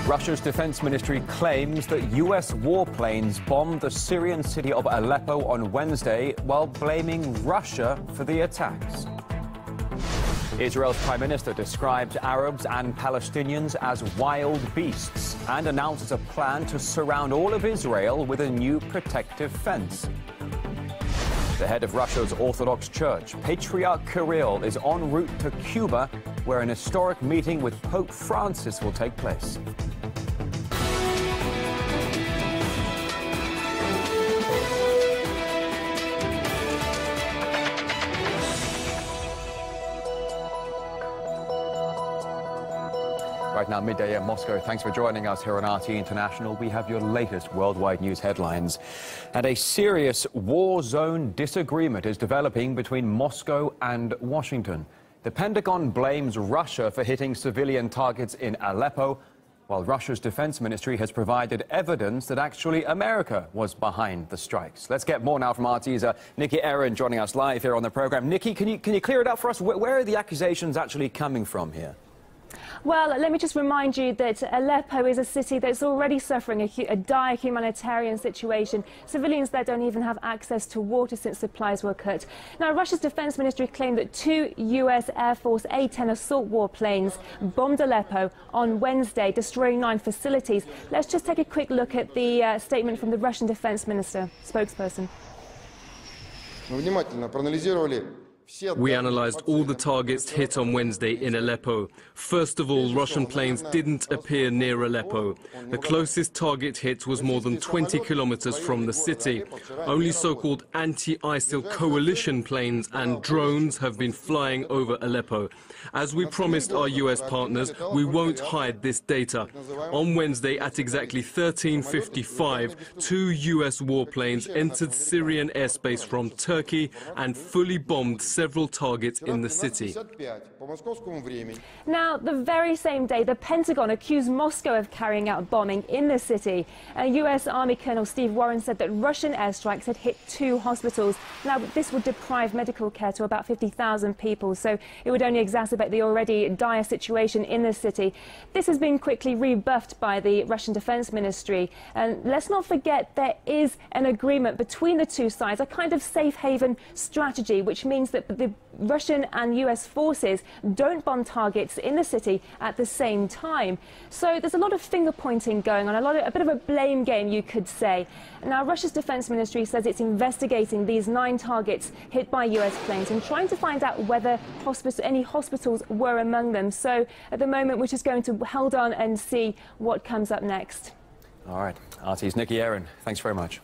Russia's defense ministry claims that U.S. warplanes bombed the Syrian city of Aleppo on Wednesday while blaming Russia for the attacks. Israel's prime minister describes Arabs and Palestinians as wild beasts and announces a plan to surround all of Israel with a new protective fence. The head of Russia's Orthodox Church, Patriarch Kirill, is en route to Cuba, where an historic meeting with Pope Francis will take place. Right now, midday in Moscow. Thanks for joining us here on RT International. We have your latest worldwide news headlines. And a serious war zone disagreement is developing between Moscow and Washington. The Pentagon blames Russia for hitting civilian targets in Aleppo, while Russia's defense ministry has provided evidence that actually America was behind the strikes. Let's get more now from RT's Nikki Aaron joining us live here on the program. Nikki, can you clear it up for us? Where are the accusations actually coming from here? Well, let me just remind you that Aleppo is a city that's already suffering a dire humanitarian situation. Civilians there don't even have access to water since supplies were cut. Now, Russia's defense ministry claimed that 2 U.S. Air Force A-10 assault warplanes bombed Aleppo on Wednesday, destroying 9 facilities. Let's just take a quick look at the statement from the Russian defense minister, spokesperson. We analysed all the targets hit on Wednesday in Aleppo. First of all, Russian planes didn't appear near Aleppo. The closest target hit was more than 20 kilometers from the city. Only so-called anti-ISIL coalition planes and drones have been flying over Aleppo. As we promised our US partners, we won't hide this data. On Wednesday at exactly 13:55, 2 US warplanes entered Syrian airspace from Turkey and fully bombed several targets in the city. Now, the very same day, the Pentagon accused Moscow of carrying out bombing in the city. US Army Colonel Steve Warren said that Russian airstrikes had hit 2 hospitals. Now, this would deprive medical care to about 50,000 people, so it would only exacerbate the already dire situation in the city. This has been quickly rebuffed by the Russian Defense Ministry. And let's not forget there is an agreement between the two sides, a kind of safe haven strategy, which means that the Russian and US forces don't bomb targets in the city at the same time. So there's a lot of finger pointing going on, a bit of a blame game, you could say. Now, Russia's defense ministry says it's investigating these 9 targets hit by US planes and trying to find out whether any hospitals were among them. So at the moment, we're just going to hold on and see what comes up next. All right. RT's Nikki Aaron, thanks very much.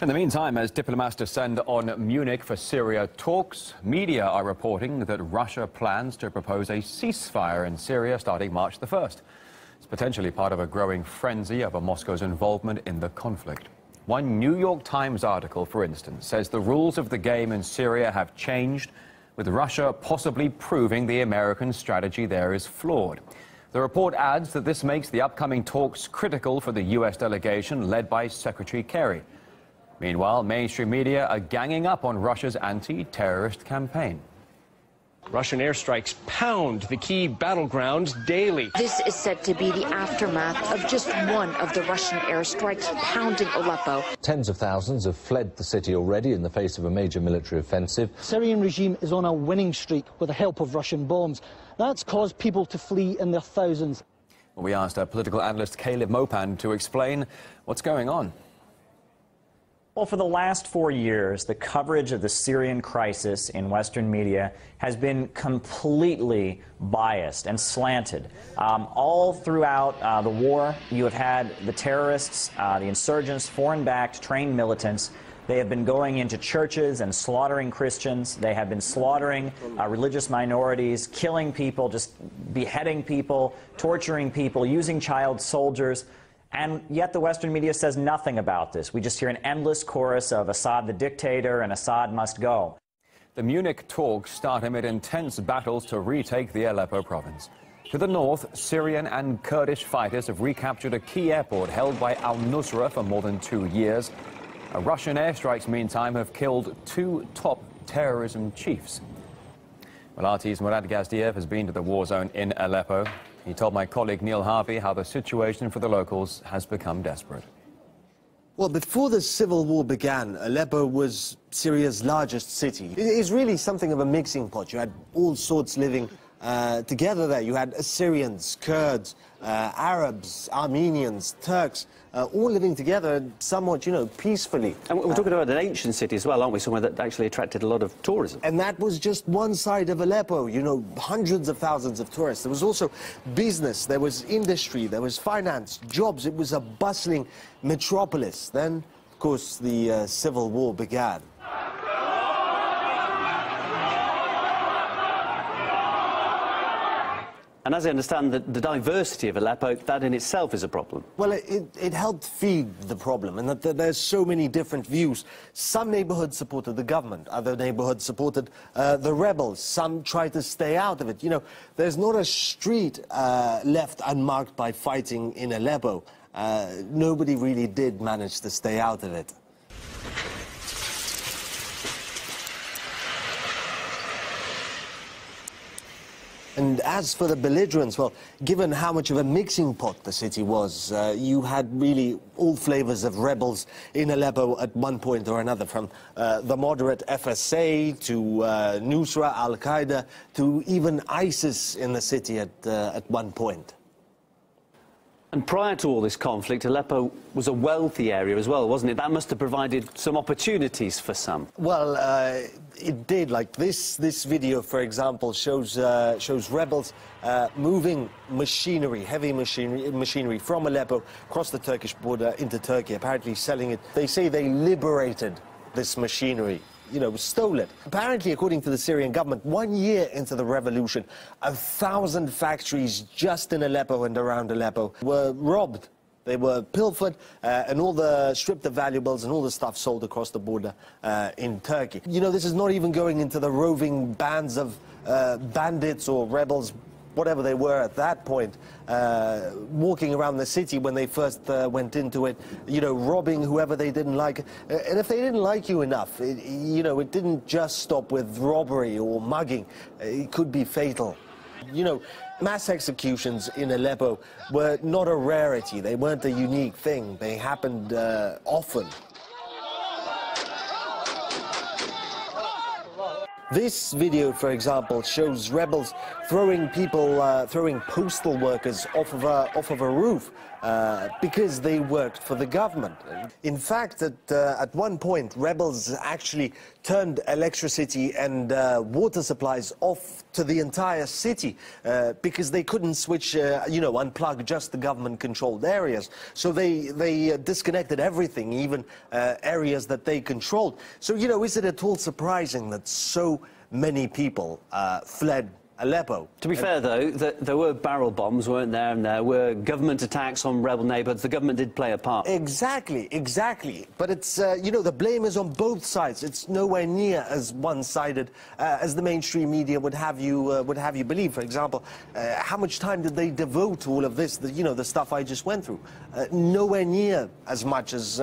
In the meantime, as diplomats descend on Munich for Syria talks, media are reporting that Russia plans to propose a ceasefire in Syria starting March the 1st. It's potentially part of a growing frenzy over Moscow's involvement in the conflict. One New York Times article, for instance, says the rules of the game in Syria have changed, with Russia possibly proving the American strategy there is flawed. The report adds that this makes the upcoming talks critical for the U.S. delegation led by Secretary Kerry. Meanwhile, mainstream media are ganging up on Russia's anti-terrorist campaign. Russian airstrikes pound the key battlegrounds daily. This is said to be the aftermath of just one of the Russian airstrikes pounding Aleppo. Tens of thousands have fled the city already in the face of a major military offensive. The Syrian regime is on a winning streak with the help of Russian bombs. That's caused people to flee in their thousands. We asked our political analyst Caleb Mopan to explain what's going on. Well, for the last 4 years, the coverage of the Syrian crisis in Western media has been completely biased and slanted. All throughout the war, you have had the terrorists, the insurgents, foreign-backed, trained militants. They have been going into churches and slaughtering Christians. They have been slaughtering religious minorities, killing people, just beheading people, torturing people, using child soldiers. And yet the Western media says nothing about this. We just hear an endless chorus of Assad the dictator and Assad must go. The Munich talks start amid intense battles to retake the Aleppo province. To the north, Syrian and Kurdish fighters have recaptured a key airport held by al-Nusra for more than 2 years. Russian airstrikes, meantime, have killed 2 top terrorism chiefs. Well, RT's Murad Gazdiev has been to the war zone in Aleppo. He told my colleague Neil Harvey how the situation for the locals has become desperate. Well, before the civil war began, Aleppo was Syria's largest city. It is really something of a mixing pot. You had all sorts living together there. You had Assyrians, Kurds, Arabs, Armenians, Turks, all living together somewhat, peacefully. And we're talking about an ancient city as well, aren't we? Somewhere that actually attracted a lot of tourism. And that was just one side of Aleppo, hundreds of thousands of tourists. There was also business, there was industry, there was finance, jobs. It was a bustling metropolis. Then, of course, the civil war began. And as I understand, the diversity of Aleppo, that in itself is a problem. Well, it helped feed the problem, and that there's so many different views. Some neighborhoods supported the government, other neighborhoods supported the rebels. Some tried to stay out of it. There's not a street left unmarked by fighting in Aleppo. Nobody really did manage to stay out of it. And as for the belligerents, well, given how much of a mixing pot the city was, you had really all flavors of rebels in Aleppo at one point or another, from the moderate FSA to Nusra, Al-Qaeda, to even ISIS in the city at one point. And prior to all this conflict, Aleppo was a wealthy area as well, wasn't it? That must have provided some opportunities for some. Well, it did. Like this video, for example, shows rebels moving machinery, heavy machinery from Aleppo across the Turkish border into Turkey, apparently selling it. They say they liberated this machinery. Stole it. Apparently, according to the Syrian government, 1 year into the revolution, 1,000 factories just in Aleppo and around Aleppo were robbed. They were pilfered, and all the stripped of valuables and all the stuff sold across the border in Turkey. This is not even going into the roving bands of bandits or rebels, whatever they were at that point, walking around the city when they first went into it, robbing whoever they didn't like. And if they didn't like you enough, it didn't just stop with robbery or mugging. It could be fatal. Mass executions in Aleppo were not a rarity. They weren't a unique thing. They happened often. This video, for example, shows rebels throwing postal workers off of a roof because they worked for the government. In fact, at one point, rebels actually turned electricity and water supplies off to the entire city because they couldn't switch, unplug just the government-controlled areas. So they disconnected everything, even areas that they controlled. So, is it at all surprising that so many people fled Aleppo? To be fair, though, there were barrel bombs, weren't there? And there were government attacks on rebel neighbourhoods. The government did play a part. Exactly. But it's, the blame is on both sides. It's nowhere near as one-sided as the mainstream media would have you believe. For example, how much time did they devote to all of this? The stuff I just went through. Nowhere near as much as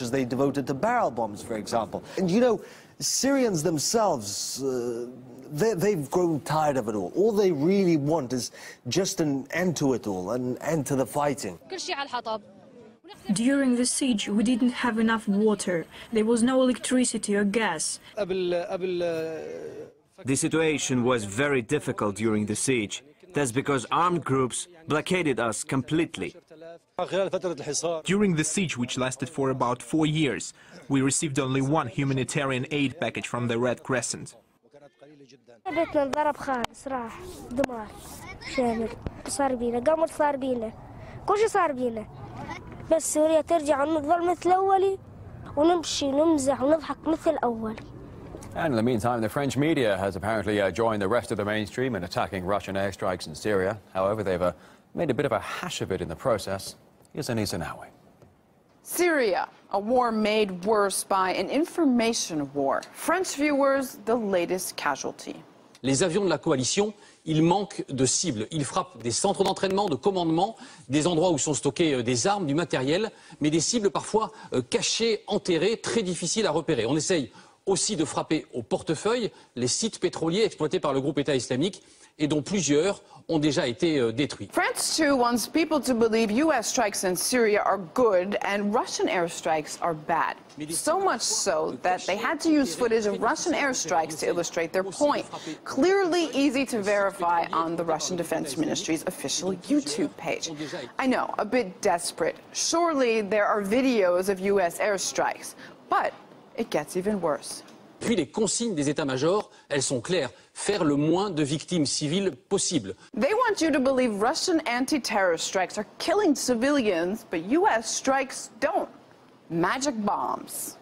they devoted to barrel bombs, for example. And Syrians themselves, they've grown tired of it all. All they really want is just an end to it all, an end to the fighting. During the siege, we didn't have enough water. There was no electricity or gas. The situation was very difficult during the siege. That's because armed groups blockaded us completely. During the siege, which lasted for about 4 years, we received only one humanitarian aid package from the Red Crescent. بيتنا انضرب خالص راح دمار شامل صار بينا قمر صار بينا كل شيء صار بينا بس سوريا ترجع ونظل مثل أولي ونمشي ونمزح ونضحك مثل أولي. And in the meantime, the French media has apparently joined the rest of the mainstream in attacking Russian airstrikes in Syria. However, they've made a bit of a hash of it in the process. Here's Anisa Nawi. Syria, a war made worse by an information war. French viewers, the latest casualty. Les avions de la coalition, ils manquent de cibles. Ils frappent des centres d'entraînement, de commandement, des endroits où sont stockées des armes, du matériel, mais des cibles parfois cachées, enterrées, très difficiles à repérer. On essaye aussi de frapper au portefeuille les sites pétroliers exploités par le groupe État islamique et dont plusieurs ont déjà été détruits. France too wants people to believe U.S. strikes in Syria are good and Russian airstrikes are bad. So much so that they had to use footage of Russian airstrikes to illustrate their point. Clearly easy to verify on the Russian Defense Ministry's official YouTube page. I know, a bit desperate. Surely there are videos of U.S. airstrikes, but it gets even worse. Puis les consignes des états-majors, elles sont claires, faire le moins de victimes civiles possible. They want you to believe Russian anti-terror strikes are killing civilians, but U.S. strikes don't. Magic bombs.